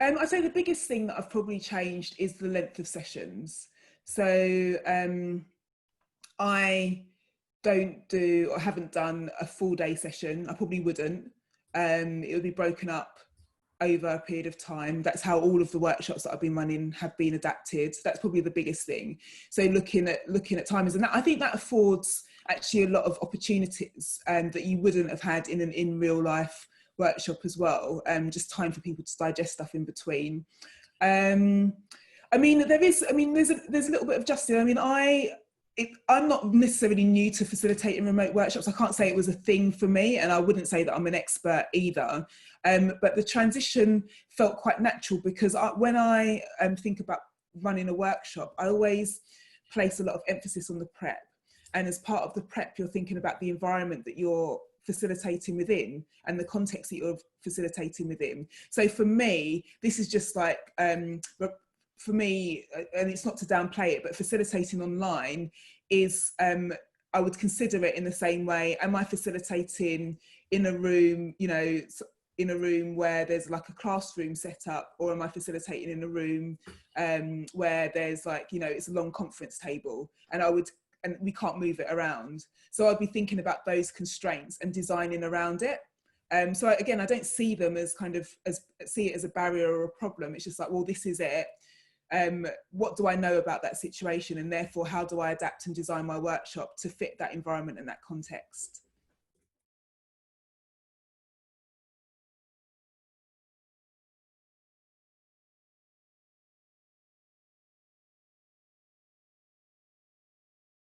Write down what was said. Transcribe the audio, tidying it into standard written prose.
I'd say the biggest thing that I've probably changed is the length of sessions. So I don't do or haven't done a full day session. I probably wouldn't. It would be broken up over a period of time. That's how all of the workshops that I've been running have been adapted. That's probably the biggest thing. So looking at timings, and that, I think that affords actually a lot of opportunities that you wouldn't have had in an in real life workshop as well. Just time for people to digest stuff in between. I mean, there's a little bit of justice. I mean, I'm not necessarily new to facilitating remote workshops. I can't say it was a thing for me, and I wouldn't say that I'm an expert either. But the transition felt quite natural because when I think about running a workshop, I always place a lot of emphasis on the prep. And as part of the prep, you're thinking about the environment that you're facilitating within and the context that you're facilitating within. So for me, this is just like, for me, and it's not to downplay it, but facilitating online is, I would consider it in the same way. Am I facilitating in a room, you know, in a room where there's like a classroom set up, or am I facilitating in a room where there's like, you know, it's a long conference table, and we can't move it around. So I'd be thinking about those constraints and designing around it. So again, I don't see them as see it as a barrier or a problem. It's just like, well, this is it. What do I know about that situation? And therefore, how do I adapt and design my workshop to fit that environment and that context?